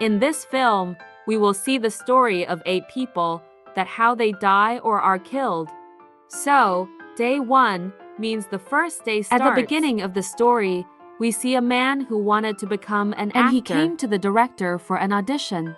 In this film, we will see the story of 8 people, that how they die or are killed. So, day 1 means the first day starts. At the beginning of the story, we see a man who wanted to become an actor. And he came to the director for an audition.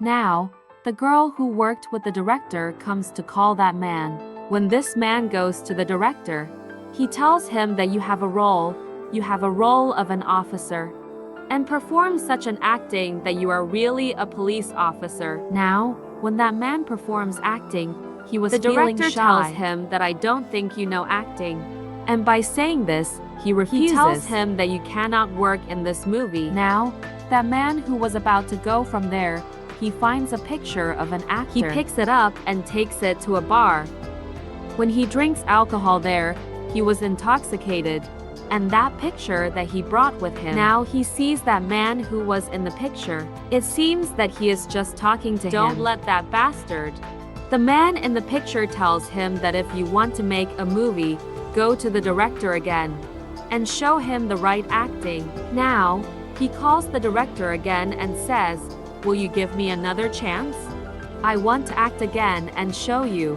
Now, the girl who worked with the director comes to call that man. When this man goes to the director, he tells him that you have a role of an officer, and perform such an acting that you are really a police officer. Now, when that man performs acting, he was feeling shy. The director tells him that I don't think you know acting. And by saying this, he refuses. He tells him that you cannot work in this movie. Now, that man who was about to go from there, he finds a picture of an actor. He picks it up and takes it to a bar. When he drinks alcohol there, he was intoxicated. And that picture that he brought with him. Now he sees that man who was in the picture. It seems that he is just talking to him. Don't let that bastard. The man in the picture tells him that if you want to make a movie, go to the director again and show him the right acting. Now, he calls the director again and says, "Will you give me another chance? I want to act again and show you."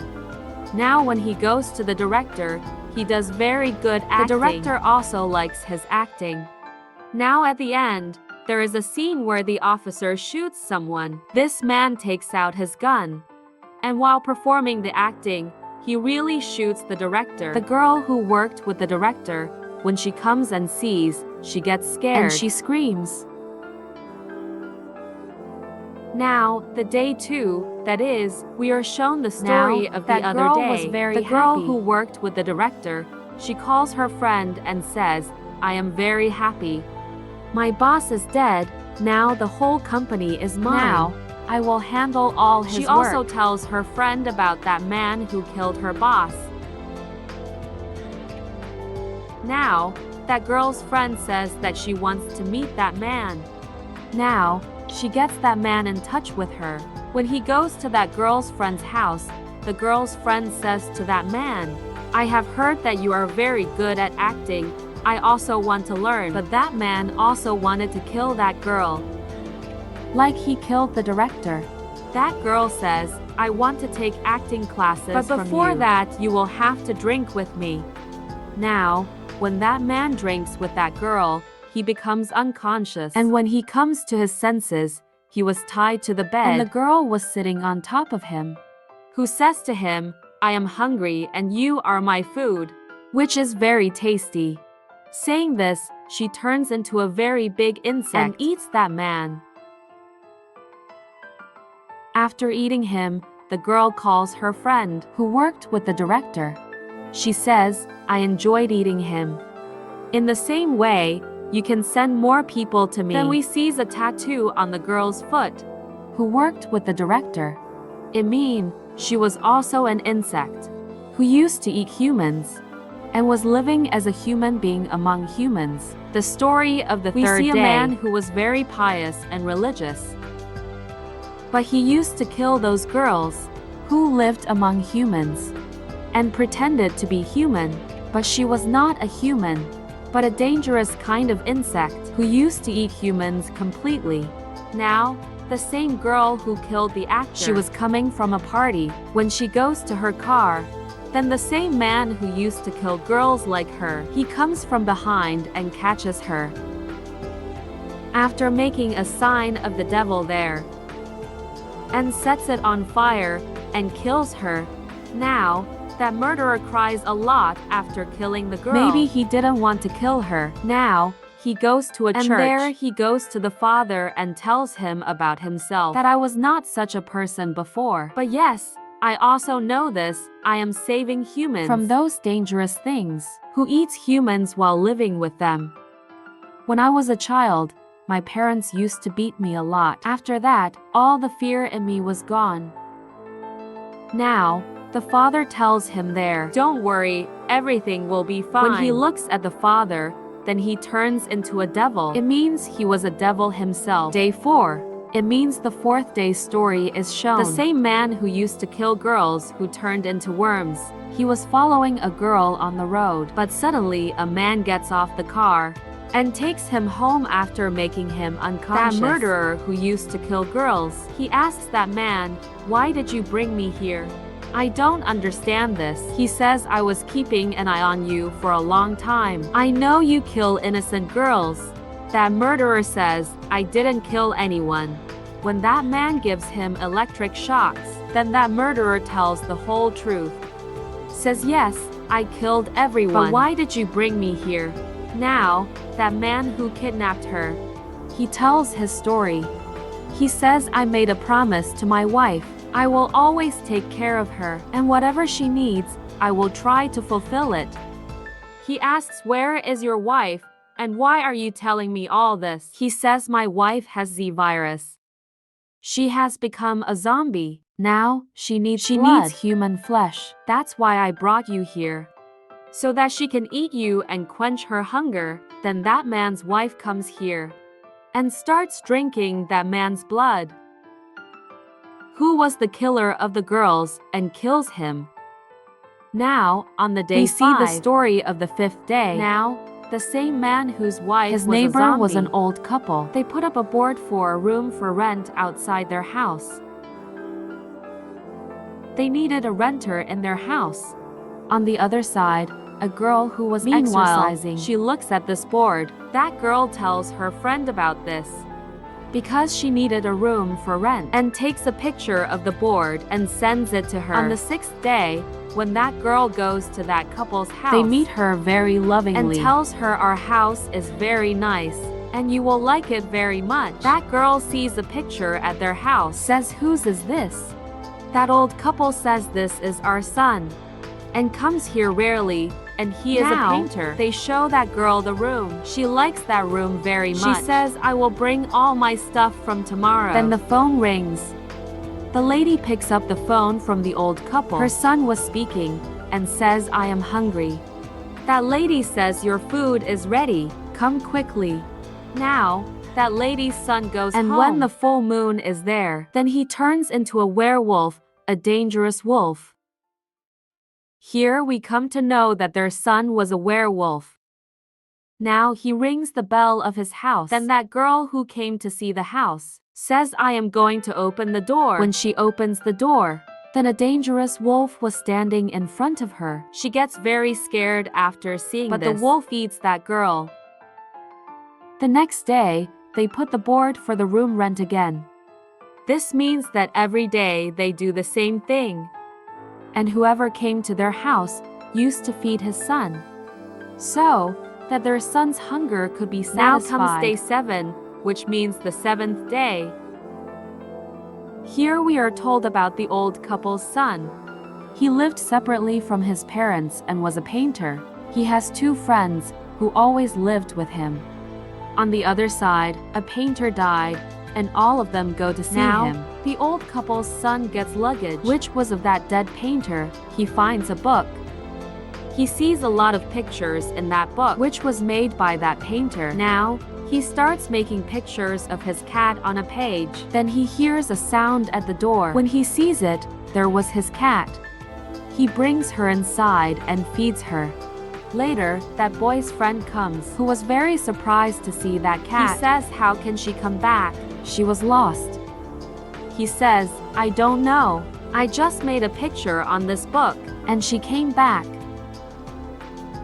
Now when he goes to the director, he does very good acting. The director also likes his acting. Now at the end, there is a scene where the officer shoots someone. This man takes out his gun. And while performing the acting, he really shoots the director. The girl who worked with the director, when she comes and sees, she gets scared and she screams. Now, the day 2, that is, we are shown the story of the other day. Was very the girl who worked with the director, she calls her friend and says, "I am very happy. My boss is dead, now the whole company is mine. Now, I will handle all his work." She also tells her friend about that man who killed her boss. Now, that girl's friend says that she wants to meet that man. Now, she gets that man in touch with her. When he goes to that girl's friend's house, the girl's friend says to that man, "I have heard that you are very good at acting. I also want to learn." But that man also wanted to kill that girl, like he killed the director. That girl says, "I want to take acting classes but before that you will have to drink with me." Now, when that man drinks with that girl, he becomes unconscious. And when he comes to his senses, he was tied to the bed. And the girl was sitting on top of him, who says to him, "I am hungry and you are my food," which is very tasty. Saying this, she turns into a very big insect and eats that man. After eating him, the girl calls her friend, who worked with the director. She says, "I enjoyed eating him. In the same way, you can send more people to me." Then we sees a tattoo on the girl's foot, who worked with the director. It means she was also an insect, who used to eat humans, and was living as a human being among humans. The story of the third day. We see a man who was very pious and religious, but he used to kill those girls, who lived among humans, and pretended to be human, but she was not a human, but a dangerous kind of insect who used to eat humans completely. Now, the same girl who killed the actor, she was coming from a party. When she goes to her car, then the same man who used to kill girls like her, he comes from behind and catches her. After making a sign of the devil there, and sets it on fire, and kills her. Now, that murderer cries a lot after killing the girl. Maybe he didn't want to kill her. Now, he goes to a church. And there he goes to the father and tells him about himself. That I was not such a person before. But yes, I also know this. I am saving humans from those dangerous things, who eats humans while living with them. When I was a child, my parents used to beat me a lot. After that, all the fear in me was gone. Now, the father tells him there, "Don't worry, everything will be fine." When he looks at the father, then he turns into a devil. It means he was a devil himself. Day 4. It means the 4th day story is shown. The same man who used to kill girls who turned into worms. He was following a girl on the road, but suddenly a man gets off the car, and takes him home after making him unconscious. That murderer who used to kill girls, he asks that man, "Why did you bring me here? I don't understand this." He says, "I was keeping an eye on you for a long time. I know you kill innocent girls." That murderer says, "I didn't kill anyone." When that man gives him electric shocks, then that murderer tells the whole truth. Says, "Yes, I killed everyone. But why did you bring me here?" Now, that man who kidnapped her, he tells his story. He says, "I made a promise to my wife. I will always take care of her, and whatever she needs, I will try to fulfill it." He asks, "Where is your wife, and why are you telling me all this?" He says, "My wife has the virus. She has become a zombie. Now, she needs human flesh. That's why I brought you here, so that she can eat you and quench her hunger." Then that man's wife comes here and starts drinking that man's blood, who was the killer of the girls, and kills him. Now, on the day 5, we see the story of the 5th day. Now, the same man whose wife his neighbor was an old couple. They put up a board for a room for rent outside their house. They needed a renter in their house. On the other side, a girl who was exercising. She looks at this board. That girl tells her friend about this, because she needed a room for rent, and takes a picture of the board and sends it to her. On the 6th day, when that girl goes to that couple's house, they meet her very lovingly and tells her, "Our house is very nice, and you will like it very much." That girl sees a picture at their house, says, "Whose is this?" That old couple says, "This is our son, and comes here rarely, and he is a painter." They show that girl the room. She likes that room very much. She says, "I will bring all my stuff from tomorrow." Then the phone rings. The lady picks up the phone from the old couple. Her son was speaking and says, "I am hungry." That lady says, "Your food is ready. Come quickly." Now, that lady's son goes home. And when the full moon is there, then he turns into a werewolf, a dangerous wolf. Here we come to know that their son was a werewolf. Now he rings the bell of his house. Then that girl who came to see the house says, "I am going to open the door." When she opens the door, then a dangerous wolf was standing in front of her. She gets very scared after seeing this. But the wolf eats that girl. The next day, they put the board for the room rent again. This means that every day they do the same thing. And whoever came to their house used to feed his son, so that their son's hunger could be satisfied. Now comes day 7, which means the 7th day. Here we are told about the old couple's son. He lived separately from his parents and was a painter. He has 2 friends who always lived with him. On the other side, a painter died, and all of them go to see him. The old couple's son gets luggage, which was of that dead painter. He finds a book. He sees a lot of pictures in that book, which was made by that painter. Now, he starts making pictures of his cat on a page. Then he hears a sound at the door. When he sees it, there was his cat. He brings her inside and feeds her. Later, that boy's friend comes, who was very surprised to see that cat. He says, "How can she come back? She was lost." He says, "I don't know. I just made a picture on this book, and she came back."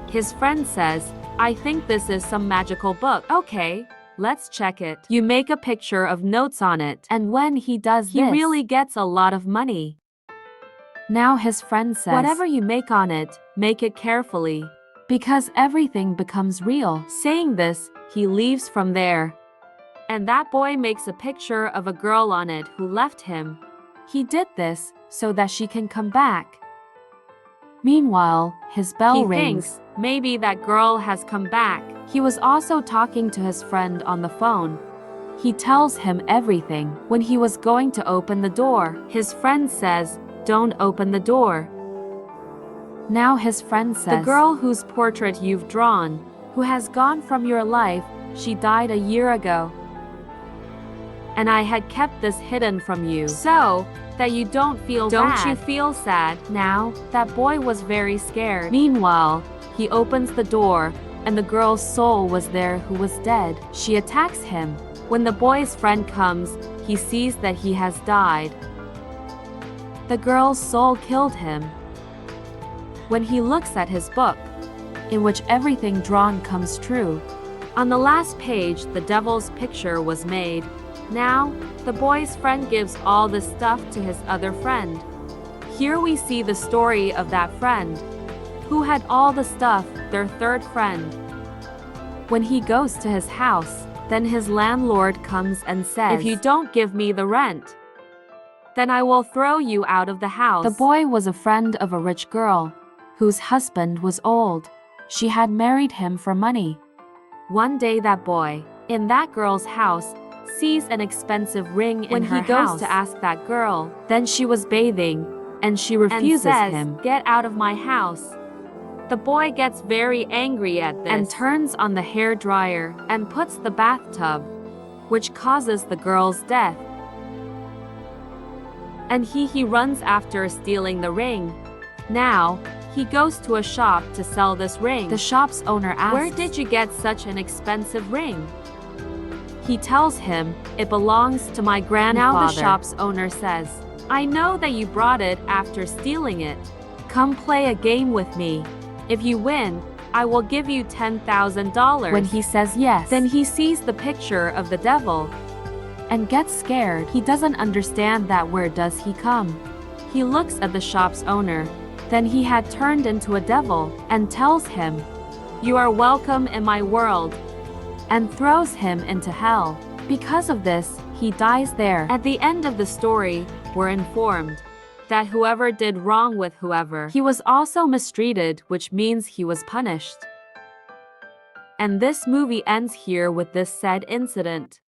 His friend says, "I think this is some magical book." "Okay, let's check it." You make a picture of notes on it, and when he does this, he really gets a lot of money. Now his friend says, "Whatever you make on it, make it carefully, because everything becomes real." Saying this, he leaves from there. And that boy makes a picture of a girl on it who left him. He did this so that she can come back. Meanwhile, his bell rings. He thinks maybe that girl has come back. He was also talking to his friend on the phone. He tells him everything. When he was going to open the door, his friend says, "Don't open the door." Now his friend says, "The girl whose portrait you've drawn, who has gone from your life, she died a year ago. And I had kept this hidden from you, so that you don't feel bad. Don't you feel sad?" Now, that boy was very scared. Meanwhile, he opens the door, and the girl's soul was there who was dead. She attacks him. When the boy's friend comes, he sees that he has died. The girl's soul killed him. When he looks at his book, in which everything drawn comes true, on the last page the devil's picture was made. Now, the boy's friend gives all the stuff to his other friend. Here we see the story of that friend, who had all the stuff, their third friend. When he goes to his house, then his landlord comes and says, "If you don't give me the rent, then I will throw you out of the house." The boy was a friend of a rich girl, whose husband was old. She had married him for money. One day that boy, in that girl's house, sees an expensive ring in her house. When he goes to ask that girl, then she was bathing, and she refuses and says, him, "Get out of my house." The boy gets very angry at this and turns on the hair dryer and puts the bathtub, which causes the girl's death. And he runs after stealing the ring. Now, he goes to a shop to sell this ring. The shop's owner asks, "Where did you get such an expensive ring?" He tells him, "It belongs to my grandfather." Now the shop's owner says, "I know that you brought it after stealing it. Come play a game with me. If you win, I will give you $10,000. When he says yes, then he sees the picture of the devil and gets scared. He doesn't understand that. Where does he come? He looks at the shop's owner. Then he had turned into a devil and tells him, "You are welcome in my world," and throws him into hell. Because of this, he dies there. At the end of the story, we're informed that whoever did wrong with whoever, he was also mistreated, which means he was punished. And this movie ends here with this said incident.